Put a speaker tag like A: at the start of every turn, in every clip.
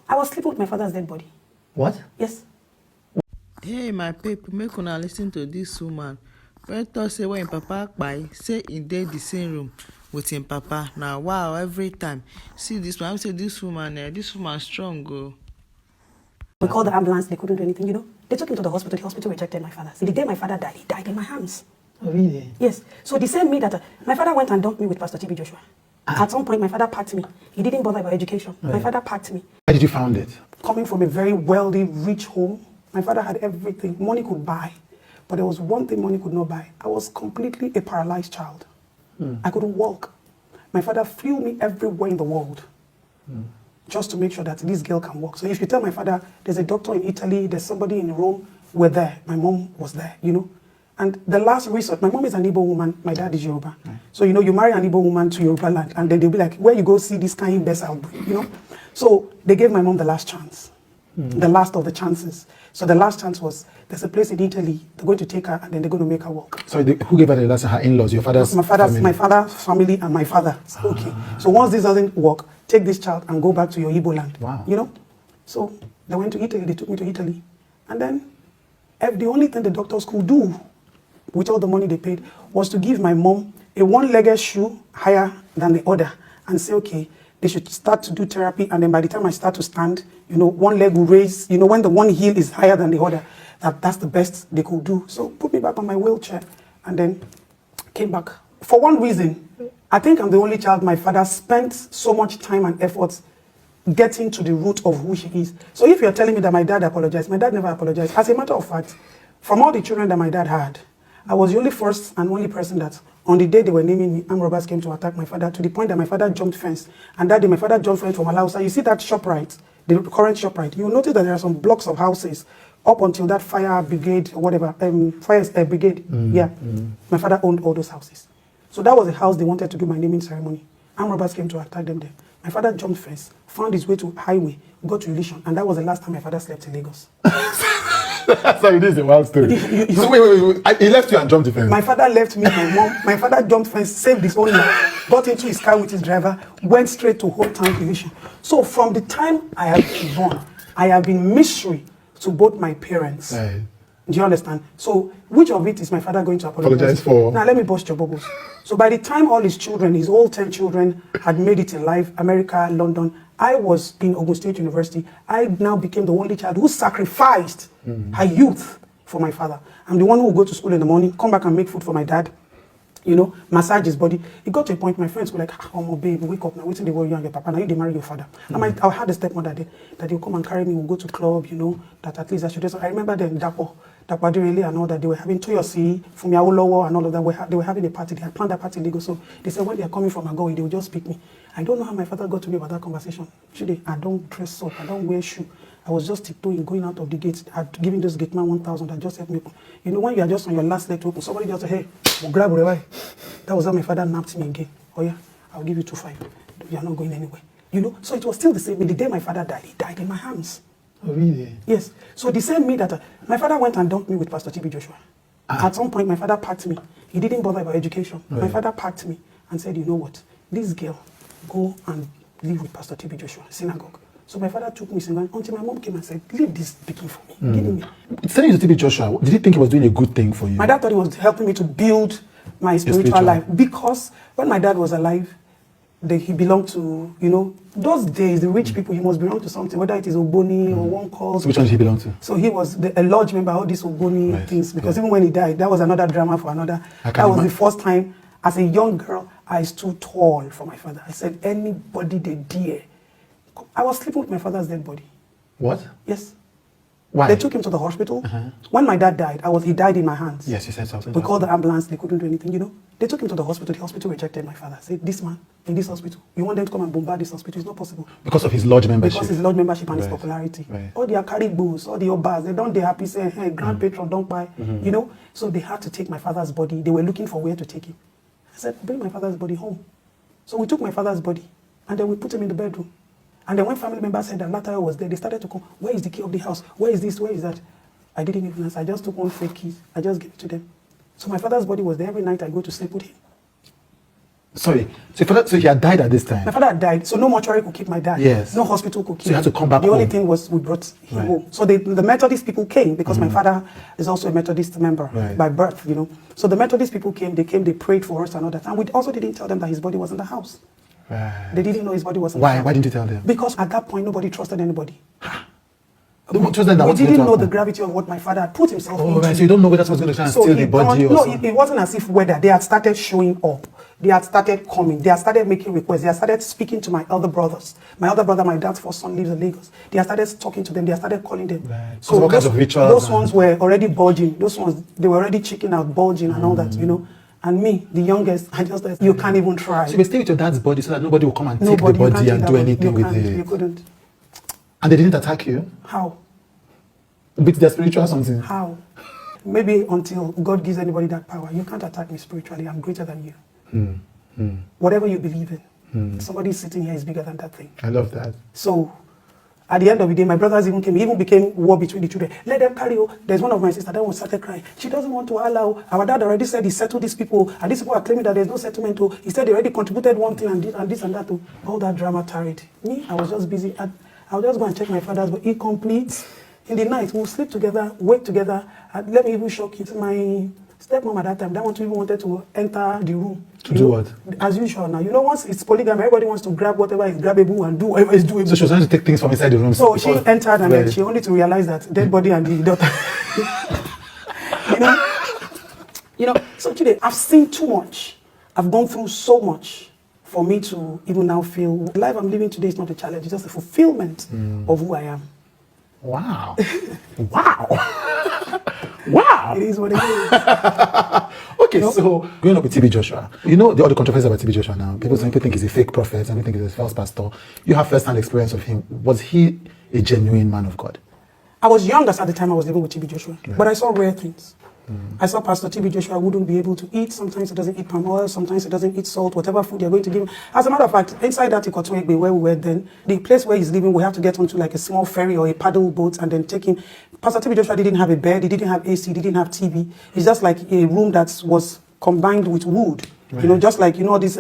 A: I was sleeping with my father's dead body.
B: What?
A: Yes.
C: Hey, my people, make una listen to this woman. When talk say when papa kpai, say in dey the same room with him papa. Now wow, every time. See this one, I say this woman strong, go.
A: We called the ambulance, they couldn't do anything, you know. They took him to the hospital rejected my father. So the day my father died, he died in my hands.
B: Oh, really?
A: Yes. So the same me that my father went and dumped me with Pastor TB Joshua. At some point, my father packed me. He didn't bother about education.
B: Right.
A: My father packed me.
B: Where did you found it?
A: Coming from a very wealthy, rich home, my father had everything money could buy. But there was one thing money could not buy. I was completely a paralyzed child. I couldn't walk. My father flew me everywhere in the world just to make sure that this girl can walk. So if you tell my father, there's a doctor in Italy, there's somebody in Rome, we're there. My mom was there, you know. And the last resort, my mom is an Igbo woman, my dad is Yoruba. So, you know, you marry an Igbo woman to Yoruba land, and then they'll be like, where you go see this kind of best outbreak, you know? So they gave my mom the last chance, the last of the chances. So the last chance was, there's a place in Italy, they're going to take her, and then they're going to make her walk.
B: So who gave her the last? Her in-laws, your father's family?
A: My father's family and my father. Okay. So once this doesn't work, take this child and go back to your Igbo land.
B: Wow.
A: You know? So they went to Italy, they took me to Italy. And then the only thing the doctors could do with all the money they paid was to give my mom a one-legged shoe higher than the other and say, okay, they should start to do therapy. And then by the time I start to stand, you know, one leg will raise, you know, when the one heel is higher than the other, that's the best they could do. So put me back on my wheelchair and then came back. For one reason, I think I'm the only child my father spent so much time and effort getting to the root of who she is. So if you're telling me that my dad apologized, my dad never apologized. As a matter of fact, from all the children that my dad had, I was the only first and only person that on the day they were naming me, armed robbers came to attack my father to the point that my father jumped fence. And that day my father jumped fence from Alausa. You see that ShopRite, the current ShopRite, you'll notice that there are some blocks of houses up until that fire brigade, or whatever, fire brigade. My father owned all those houses. So that was the house they wanted to do my naming ceremony. Armed robbers came to attack them there. My father jumped fence, found his way to highway, got to Illusion, and that was the last time my father slept in Lagos.
B: Sorry, this is a wild story. So wait. He left you and jumped the fence?
A: My father left me, my mom. My father jumped fence, saved his own life, got into his car with his driver, went straight to Whole Town Division. So from the time I have been born, I have been mystery to both my parents.
B: Right.
A: Do you understand? So which of it is my father going to apologize
B: for?
A: Now let me bust your bubbles. So by the time all his children, his all 10 children had made it in life, America, London, I was in Ogun State University. I now became the only child who sacrificed her youth for my father. I'm the one who would go to school in the morning, come back and make food for my dad, you know, massage his body. It got to a point my friends were like, oh, my baby, wake up now. Wait till they worry you and your papa. Now you they marry your father. I had a stepmother there that they would come and carry me. We'll go to club, you know, that at least I should. So I remember them, Dapo Adirele and all that. They were having Toyosi, Fumi Awolowo and all of that. They were having a party. They had planned that party in Lagos. So they said when they are coming from Agoy, they will just pick me. I don't know how my father got to me about that conversation. Actually, I don't dress up. I don't wear shoe. I was just tiptoeing, going out of the gate, giving those gate man 1,000 that just helped me. You know, when you are just on your last leg to open, somebody just said, hey, we'll grab Rewai. That was how my father napped me again. Oh yeah, I'll give you 2,500. You are not going anywhere. You know, so it was still the same. The day my father died, he died in my hands.
B: Oh, really?
A: Yes. So the same me that my father went and dumped me with Pastor TB Joshua. At some point, my father packed me. He didn't bother about education.
B: Right.
A: My father packed me and said, you know what? This girl, go and live with Pastor TB Joshua, synagogue. So my father took me until my mom came and said, leave this picking for me. Give me.
B: Sending you to TB Joshua, did he think he was doing a good thing for you?
A: My dad thought he was helping me to build my spiritual life. Because when my dad was alive, he belonged to, you know, those days, the rich people, he must belong to something, whether it is Ogboni or one calls.
B: So which one did he belong to?
A: So he was a lodge member, all these Ogboni things, because even when he died, that was another drama for another. That was the first time, as a young girl, I stood tall for my father. I said, anybody they dare. I was sleeping with my father's dead body.
B: What?
A: Yes.
B: Why?
A: They took him to the hospital. When my dad died, he died in my hands.
B: Yes, you said something.
A: We called the ambulance, they couldn't do anything, you know. They took him to the hospital rejected my father. Said, this man, in this hospital, you want them to come and bombard this hospital, it's not possible.
B: Because of his lodge membership?
A: Because his lodge membership and his popularity.
B: Right.
A: All their caribous, all the obas, they happy, say, hey, grand patron, don't buy, you know. So they had to take my father's body. They were looking for where to take him. I said, bring my father's body home. So we took my father's body, and then we put him in the bedroom. And then when family members said that Latayo was there, they started to come, where is the key of the house? Where is this? Where is that? I didn't even answer. I just took one fake key. I just gave it to them. So my father's body was there. Every night I go to sleep with him.
B: Sorry. So he had died at this time.
A: My father had died, so no mortuary could keep my dad.
B: Yes.
A: No hospital could keep
B: So you had to come back
A: The only
B: home.
A: thing was we brought him
B: Right.
A: home. So the Methodist people came because my father is also a Methodist member
B: Right.
A: by birth, you know. So the Methodist people came, they prayed for us and all that. And we also didn't tell them that his body was in the house.
B: Right.
A: They didn't know his body was in the
B: Why?
A: house.
B: Why didn't you tell them?
A: Because at that point, nobody trusted anybody.
B: They won't trust them that
A: We
B: what's going
A: didn't
B: to
A: know the
B: happen.
A: gravity of what my father had put himself
B: Oh,
A: into.
B: right. So you don't know whether someone's going to try and steal the body or
A: no,
B: something.
A: it wasn't as if whether they had started showing up. They had started coming. They had started making requests. They had started speaking to my elder brothers. My elder brother, my dad's first son, lives in Lagos. They had started talking to them. They had started calling them.
B: Right. So all kinds of rituals
A: those
B: and-
A: ones were already bulging. Those ones, they were already checking out, bulging and all that, you know. And me, the youngest, I just said, you can't even try.
B: So you stay with your dad's body so that nobody will come and take
A: Nobody,
B: the
A: you
B: body
A: can't
B: and
A: take
B: do
A: that
B: anything
A: you
B: with
A: can't,
B: it.
A: You couldn't.
B: And they didn't attack you?
A: How?
B: With their spiritual something?
A: How? Maybe until God gives anybody that power. You can't attack me spiritually. I'm greater than you. Whatever you believe in, somebody sitting here is bigger than that thing.
B: I love that.
A: So, at the end of the day, my brothers even came. It even became war between the children. Let them carry on. There's one of my sisters that one started crying. She doesn't want to allow. Our dad already said he settled these people, and these people are claiming that there's no settlement. Oh, he said they already contributed one thing and this and that. Oh, all that drama tarried. Me, I was just busy. I would just go and check my father's, but he completes. In the night, we'll sleep together, wake together. And let me even shock you. My stepmom at that time, that one even wanted to enter the room.
B: To do what?
A: As usual now. You know, once it's polygamy, everybody wants to grab whatever is grabbable and do whatever is doable.
B: So she was trying to take things from inside the room.
A: So she
B: before-
A: entered and then
B: Right.
A: she only to realize that dead body and the daughter. you know. So today I've seen too much. I've gone through so much for me to even now feel the life I'm living today is not a challenge. It's just a fulfillment of who I am.
B: Wow. Wow. Wow.
A: It is what it is.
B: Okay, so growing up with TB Joshua, you know all the controversies about TB Joshua now. Some people think he's a fake prophet, some people think he's a false pastor. You have first-hand experience of him. Was he a genuine man of God?
A: I was young at the time I was living with TB Joshua, but I saw rare things. I saw Pastor TB Joshua wouldn't be able to eat. Sometimes he doesn't eat palm oil. Sometimes he doesn't eat salt. Whatever food you're going to give him. As a matter of fact, inside that Ikotoegbe where we were then, the place where he's living, we have to get onto like a small ferry or a paddle boat and then take him. Pastor TB Joshua didn't have a bed. He didn't have AC. He didn't have TV. It's just like a room that was combined with wood.
B: Right.
A: You know, just like, you know, these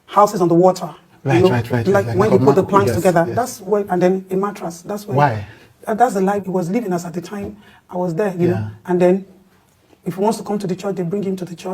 A: houses on the water.
B: Right,
A: you know,
B: right.
A: Like
B: Like
A: when you put the planks
B: yes,
A: together.
B: yes.
A: That's where, and then a mattress. That's where.
B: Why?
A: That's the life he was living as at the time I was there, you know. And then if he wants to come to the church, they bring him to the church.